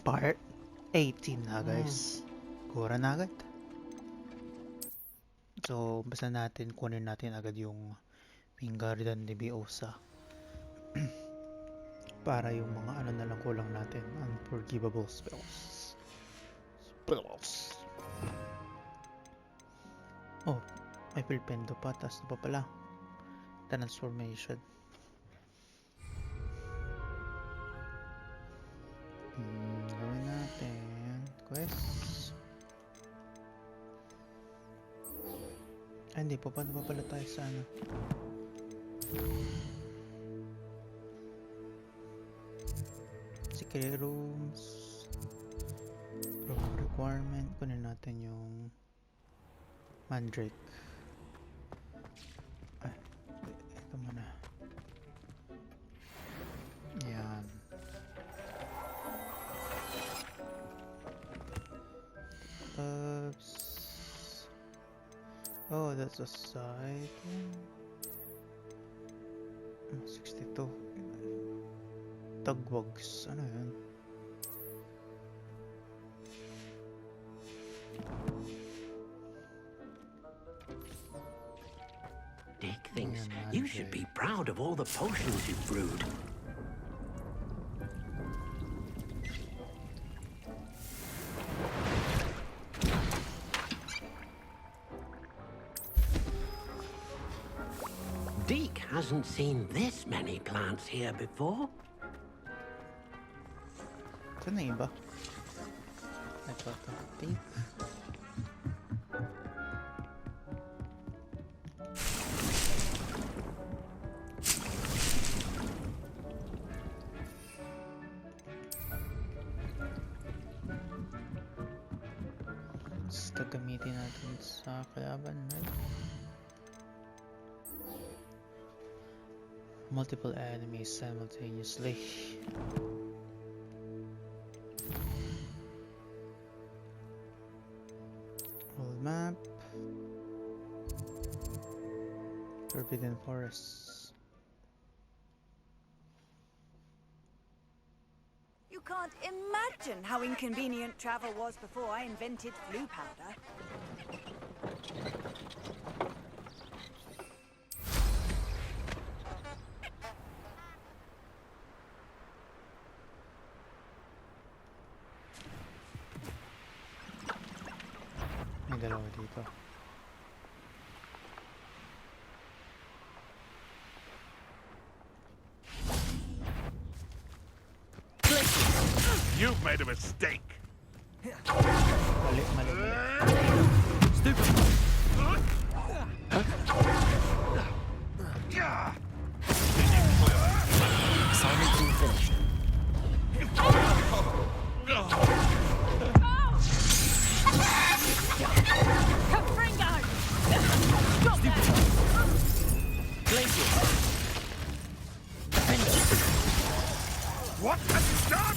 Part 18 na guys. Kura na agad. So, basta natin, kunin natin agad yung Wingardium Leviosa. Para yung mga ano na lang kulang natin. Unforgivable spells. Oh, may pilpendo pa. Tapos na pa pala. Transformation. Gawin natin. Quest. Ay, hindi. Paano pa pala tayo sa ano? Secret rooms. Room requirement. Kunin natin yung Mandrake. Ay, ito muna. Yan. Oops. Oh, that's a side. 62. Tagwags. Ano yun? Dick thinks you should be proud of all the potions you've brewed. Deke hasn't seen this many plants here before. Saan na iba? Ito. Tape. Gagamitin natin sa kalaban, right? Multiple enemies simultaneously. World map. Forbidden Forests. You can't imagine how inconvenient travel was before I invented flu powder. May dalawa dito. You've made a mistake. Mali. Stupid. Assignment finished. What have you done?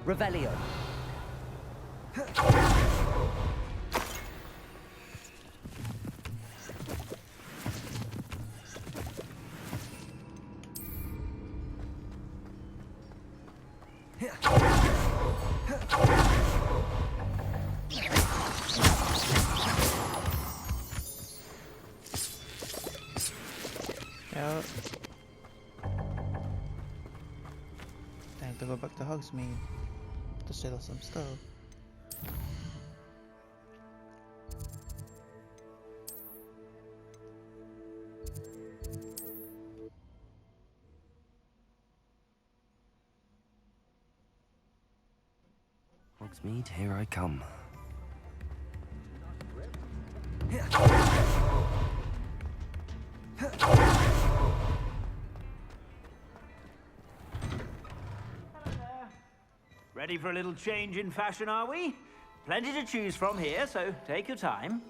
Revelio. Out. Time to go back to Hogsmeade to sell some stuff. Hogsmeade, here I come. Ready for a little change in fashion, are we? Plenty to choose from here, so take your time.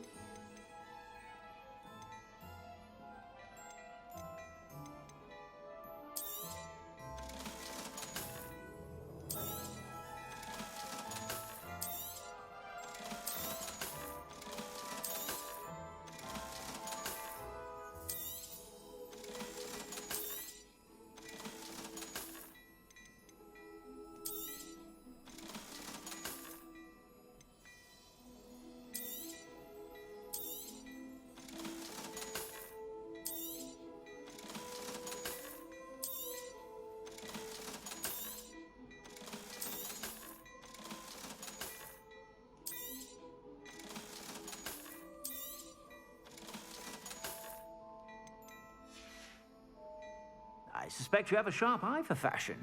suspect you have a sharp eye for fashion.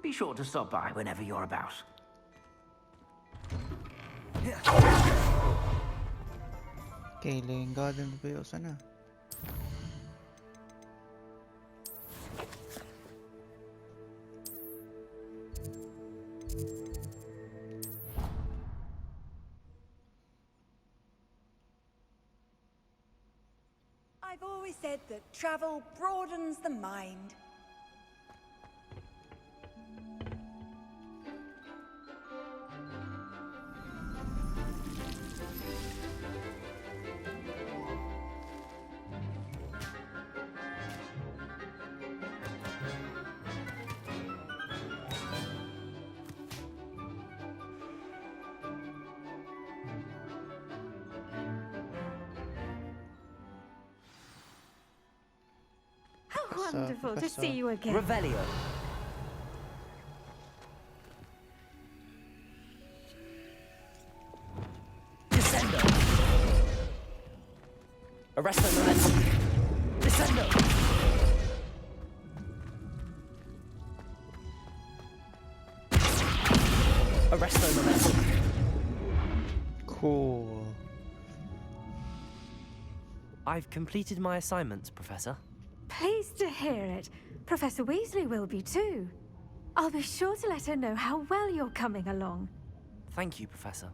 Be sure to stop by whenever you're about. Okay, Garden Leviosa na. I've always said that travel broadens the mind. Wonderful to see you again. Revelio. Descendo. Arresto momentum. Descendo. Arresto momentum. Cool. I've completed my assignments, Professor. Pleased to hear it. Professor Weasley will be too. I'll be sure to let her know how well you're coming along. Thank you, Professor.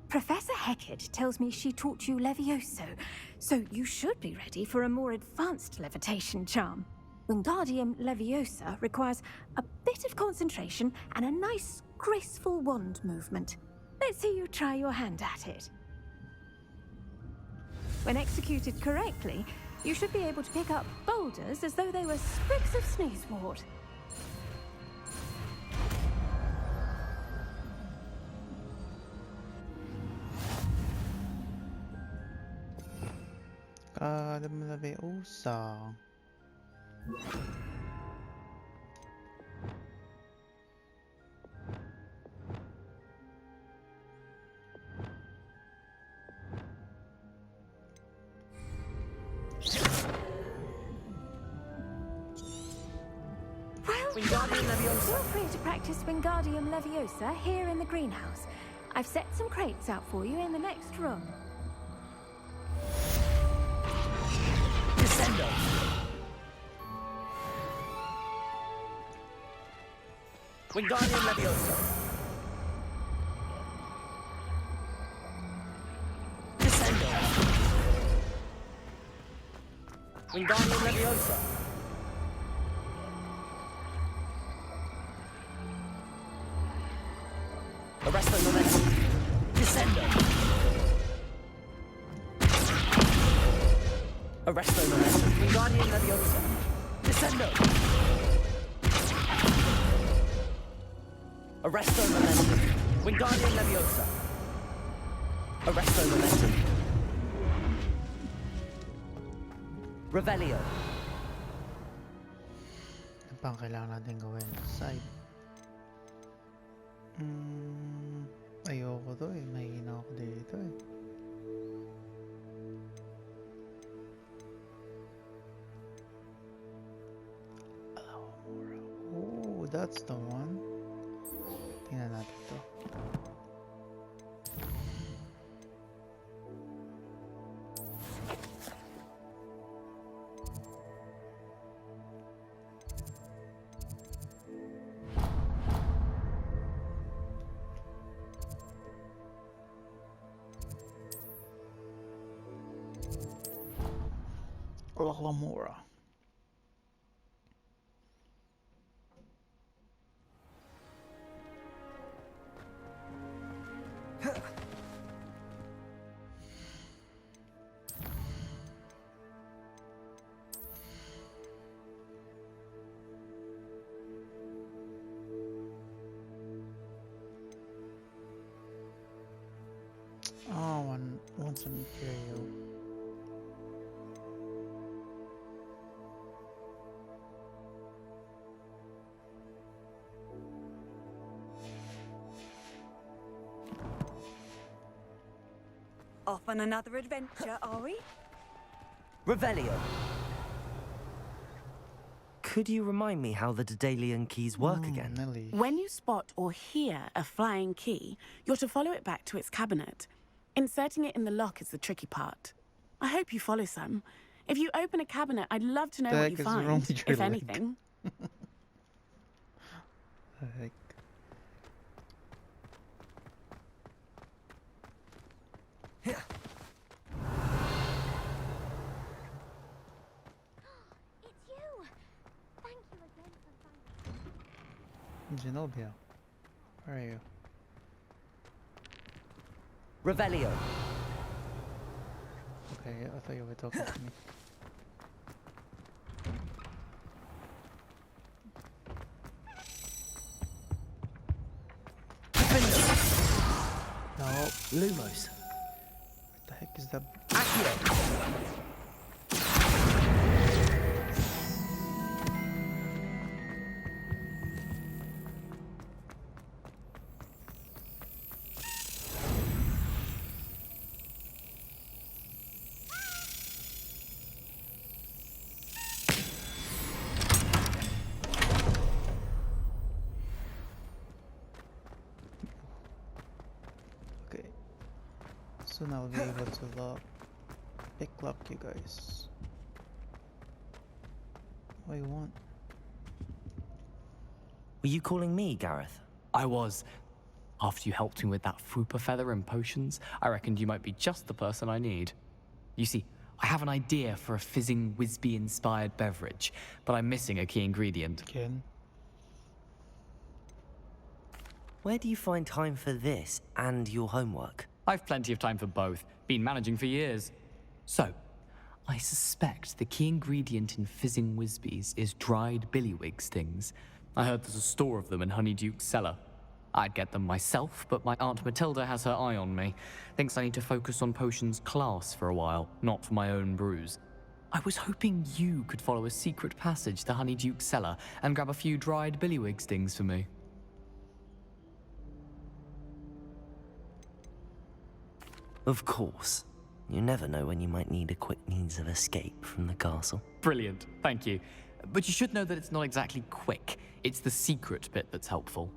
Professor Hecat tells me she taught you Levioso, so you should be ready for a more advanced levitation charm. Wingardium Leviosa requires a bit of concentration and a nice, graceful wand movement. Let's see you try your hand at it. When executed correctly, you should be able to pick up boulders as though they were sprigs of sneezewort. Garden Leviosa. Wingardium Leviosa. Feel free to practice Wingardium Leviosa here in the greenhouse. I've set some crates out for you in the next room. Descendo. Wingardium Leviosa. Descendo. Wingardium Leviosa. Arresto momentum. Descendo. Arresto momentum. Wingardium Leviosa. Descendo. Arresto momentum. Wingardium Leviosa. Arresto momentum. Revelio. Ano pang kailangan natin gawin? Side. Ayoko to eh. Mahina ako dito eh. ALOHOMORA. Oh, that's the one. Tingnan natin to. ALOHOMORA. Oh, want some Imperial. Off on another adventure, are we? Revelio. Could you remind me how the Daedalian keys work again? Nelly. When you spot or hear a flying key, you're to follow it back to its cabinet. Inserting it in the lock is the tricky part. I hope you follow some. If you open a cabinet, I'd love to know The what heck you is wrong find, with your if leg? anything. Heck. It's you! Thank you again for finding. Zenobia. Where are you? Revelio. Okay, I thought you were talking to me. No. Lumos. What the heck is that? Accio. Okay. Soon I'll be able to pick lock you guys. What do you want? Were you calling me, Gareth? I was. After you helped me with that Fupa feather and potions, I reckoned you might be just the person I need. You see, I have an idea for a fizzing Wisby-inspired beverage, but I'm missing a key ingredient. Again? Where do you find time for this and your homework? I've plenty of time for both. Been managing for years. So, I suspect the key ingredient in fizzing Wisbies is dried billywig stings. I heard there's a store of them in Honeyduke's cellar. I'd get them myself, but my Aunt Matilda has her eye on me. Thinks I need to focus on potions class for a while, not for my own brews. I was hoping you could follow a secret passage to Honeyduke's cellar and grab a few dried billywig stings for me. Of course. You never know when you might need a quick means of escape from the castle. Brilliant, thank you. But you should know that it's not exactly quick. It's the secret bit that's helpful.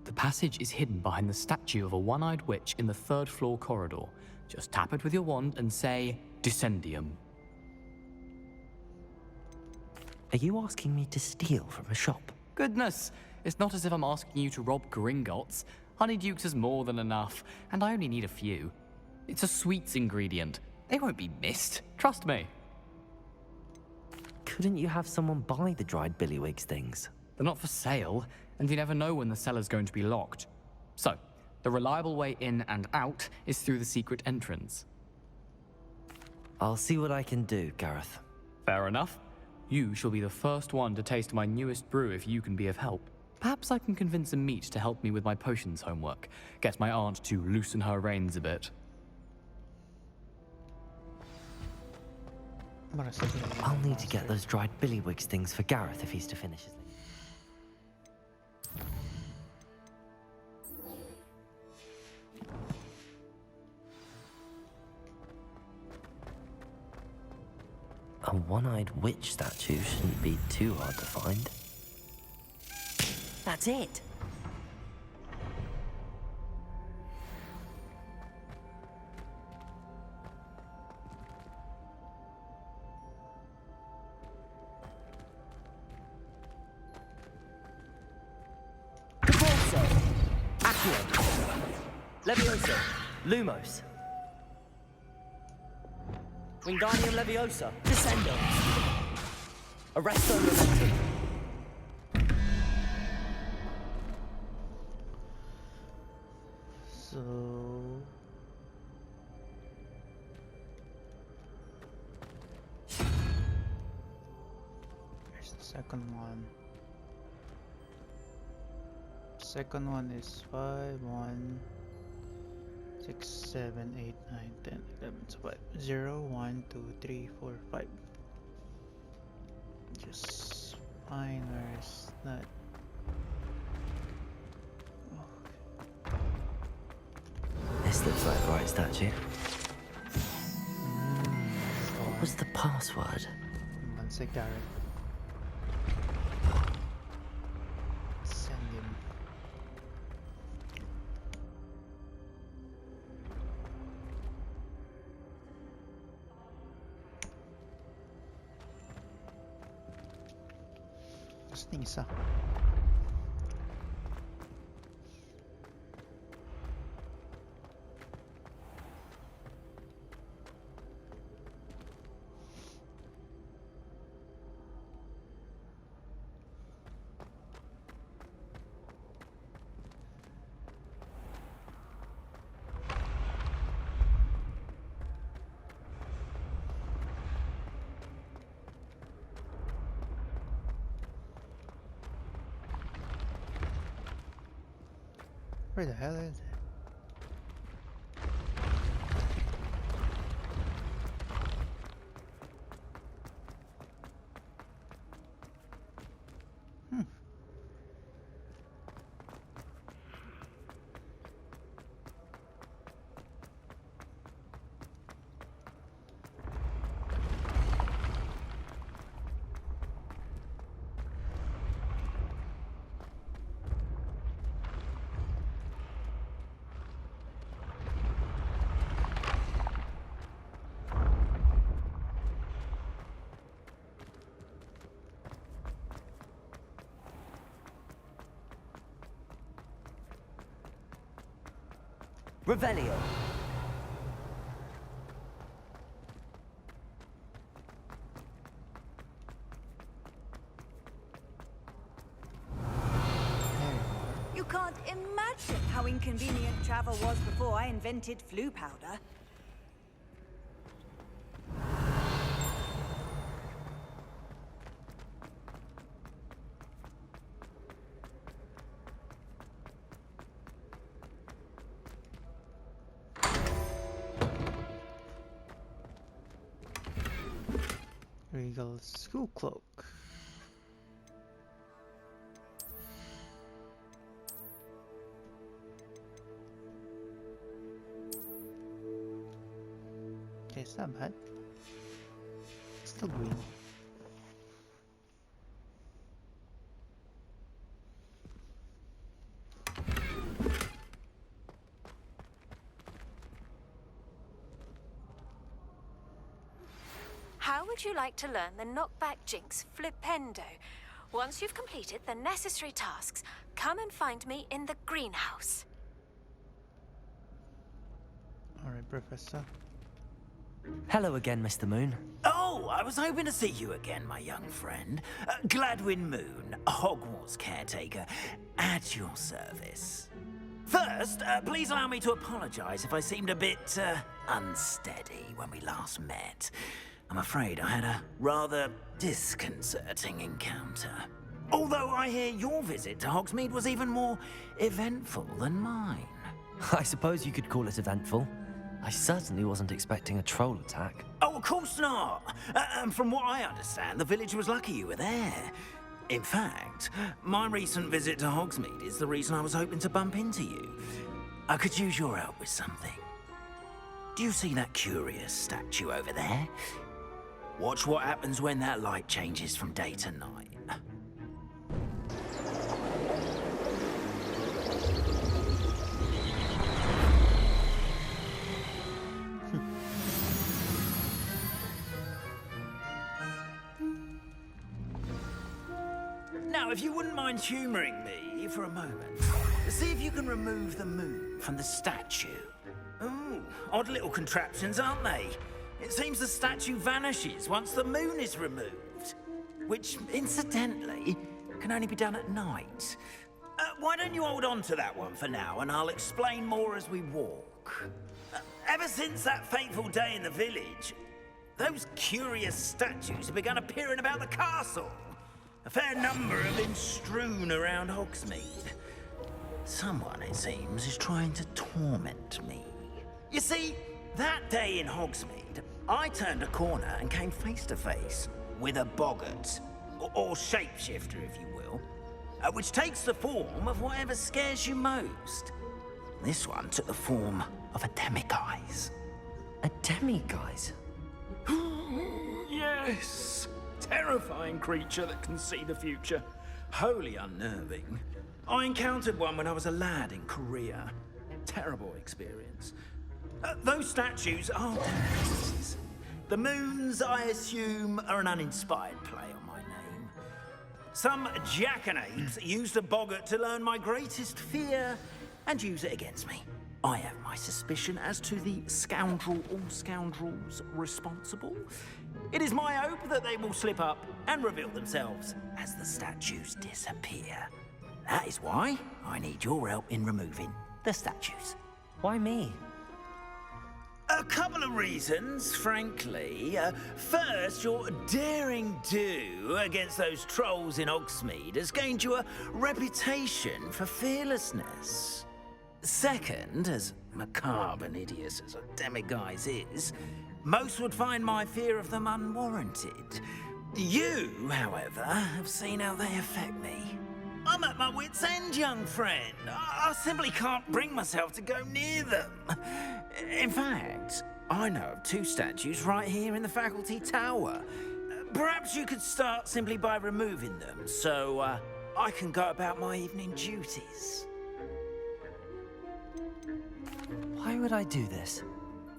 The passage is hidden behind the statue of a one-eyed witch in the third-floor corridor. Just tap it with your wand and say, Descendium. Are you asking me to steal from a shop? Goodness, it's not as if I'm asking you to rob Gringotts. Honeyduke's is more than enough, and I only need a few. It's a sweets ingredient. They won't be missed, trust me. Couldn't you have someone buy the dried billywig stings? They're not for sale, and you never know when the cellar's going to be locked. So, the reliable way in and out is through the secret entrance. I'll see what I can do, Gareth. Fair enough. You shall be the first one to taste my newest brew if you can be of help. Perhaps I can convince a meat to help me with my potions homework. Get my aunt to loosen her reins a bit. I'll need to get those dried billywig stings for Gareth if he's to finish his... A one-eyed witch statue shouldn't be too hard to find. That's it! Accio. Leviosa. Lumos. Wingardium Leviosa. Descendo. Arresto Momentum. So... here's the second one. Second one is 5, 1, 6, 7, 8, 9, 10, 11, 12, 0, 1, 2, 3, 4, 5. Just fine, where's that? This looks like the right statue. What was the password? One sec, Gareth. Tapos na isa. Where the hell is it? Revelio. You can't imagine how inconvenient travel was before I invented flu powder. Regal school cloak. Okay, it's not bad. It's still green. How would you like to learn the knockback jinx flipendo? Once you've completed the necessary tasks, come and find me in the greenhouse. Alright, Professor. Hello again, Mr. Moon. Oh, I was hoping to see you again, my young friend. Gladwin Moon, Hogwarts caretaker, at your service. First, please allow me to apologize if I seemed a bit unsteady when we last met. I'm afraid I had a rather disconcerting encounter. Although I hear your visit to Hogsmeade was even more eventful than mine. I suppose you could call it eventful. I certainly wasn't expecting a troll attack. Oh, of course not. And from what I understand, the village was lucky you were there. In fact, my recent visit to Hogsmeade is the reason I was hoping to bump into you. I could use your help with something. Do you see that curious statue over there? Watch what happens when that light changes from day to night. Now, if you wouldn't mind humoring me for a moment, see if you can remove the moon from the statue. Ooh, odd little contraptions, aren't they? It seems the statue vanishes once the moon is removed. Which, incidentally, can only be done at night. Why don't you hold on to that one for now, and I'll explain more as we walk. Ever since that fateful day in the village, those curious statues have begun appearing about the castle. A fair number have been strewn around Hogsmeade. Someone, it seems, is trying to torment me. You see, that day in Hogsmeade, I turned a corner and came face to face with a boggart, or shapeshifter, if you will, which takes the form of whatever scares you most. This one took the form of a demiguise. A demiguise? Yes! Terrifying creature that can see the future. Wholly unnerving. I encountered one when I was a lad in Korea. Terrible experience. Those statues are demiguises. The moons, I assume, are an uninspired play on my name. Some jackanapes used a boggart to learn my greatest fear and use it against me. I have my suspicion as to the scoundrel or scoundrels responsible. It is my hope that they will slip up and reveal themselves as the statues disappear. That is why I need your help in removing the statues. Why me? A couple of reasons, frankly. First, your daring do against those trolls in Hogsmeade has gained you a reputation for fearlessness. Second, as macabre and hideous as a demiguise is, most would find my fear of them unwarranted. You, however, have seen how they affect me. I'm at my wit's end, young friend. I simply can't bring myself to go near them. In fact, I know of 2 statues right here in the faculty tower. Perhaps you could start simply by removing them, so I can go about my evening duties. Why would I do this?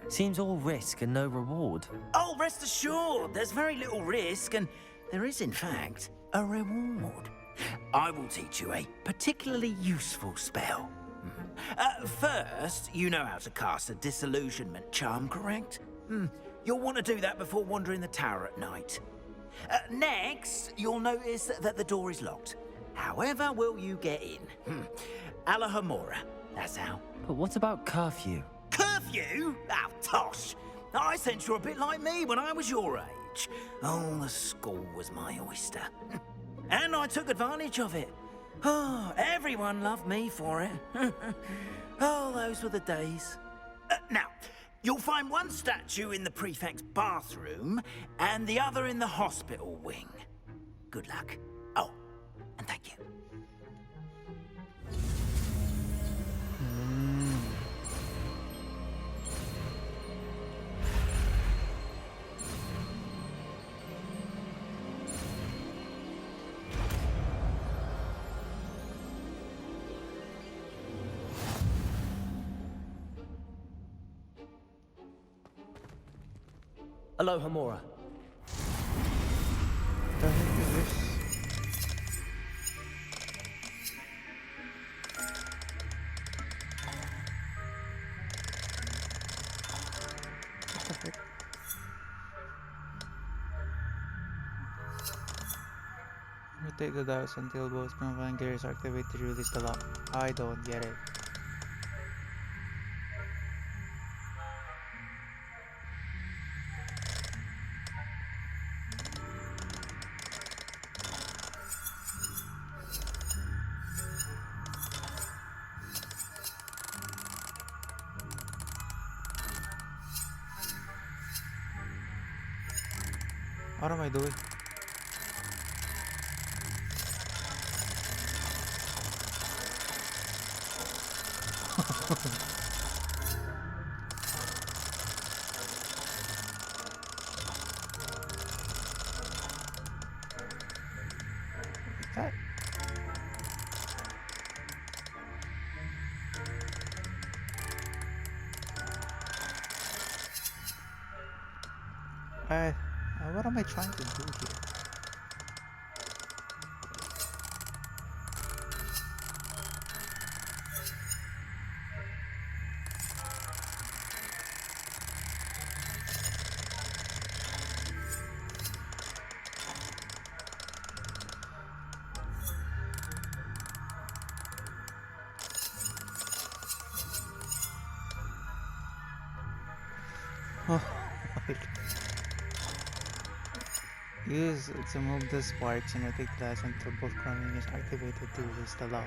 Seems all risk and no reward. Oh, rest assured, there's very little risk, and there is, in fact, a reward. I will teach you a particularly useful spell. First, you know how to cast a disillusionment charm, correct? You'll want to do that before wandering the tower at night. Next, you'll notice that the door is locked. However will you get in? ALOHOMORA, that's how. But what about curfew? Curfew? Oh, tosh! I sense you're a bit like me when I was your age. Oh, the school was my oyster. And I took advantage of it. Oh, everyone loved me for it. Oh, those were the days. Now, you'll find one statue in the prefect's bathroom and the other in the hospital wing. Good luck. Oh, and thank you. ALOHOMORA. The heck is this? What the heck? Rotate the dials until both combined gears are activated to release the lock. I don't get it. What am I doing? That. What am I trying to do here? Oh my God. Use it to move the sparks and rotate the dice until both crumbling is activated to release the lock.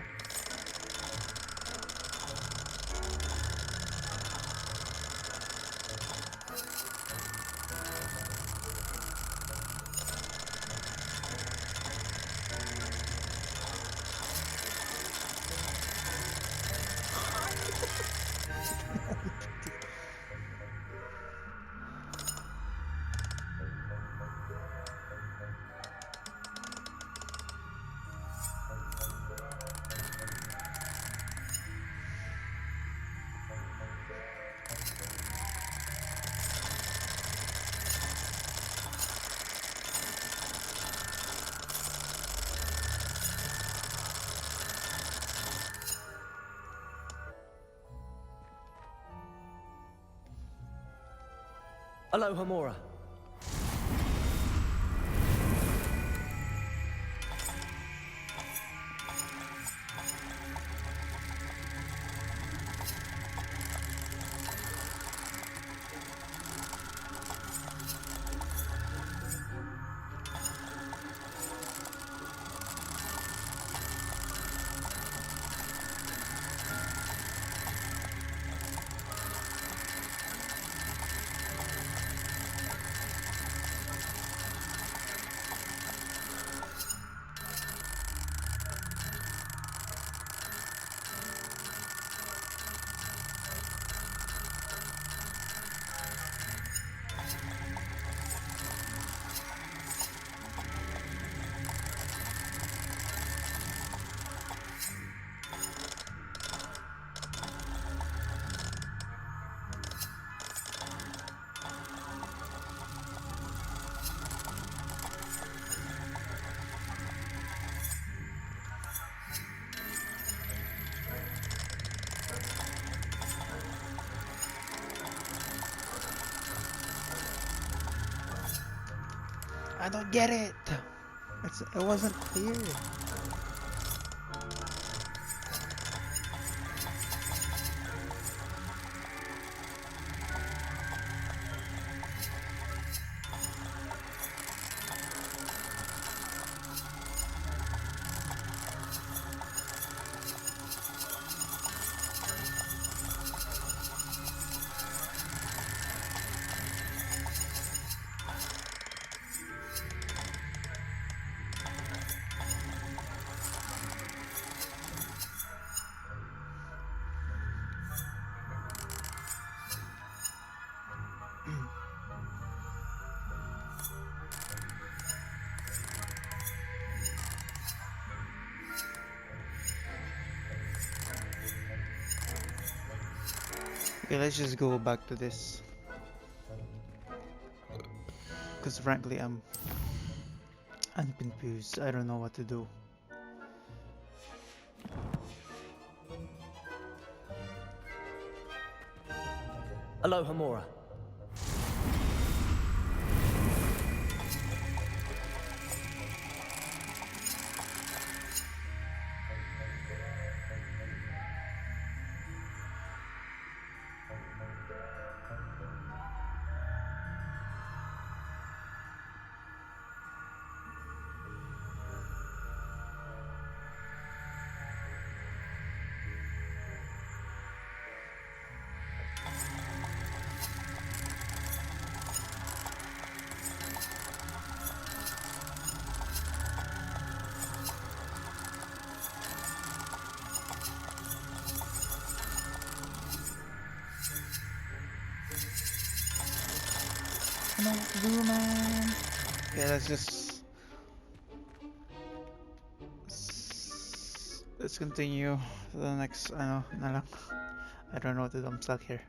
ALOHOMORA. I don't get it. It wasn't clear. Okay, let's just go back to this. Because frankly, I'm confused. I don't know what to do. ALOHOMORA. I don't know what to do, man. Okay, let's continue to the next. I don't know what to do. I'm stuck here.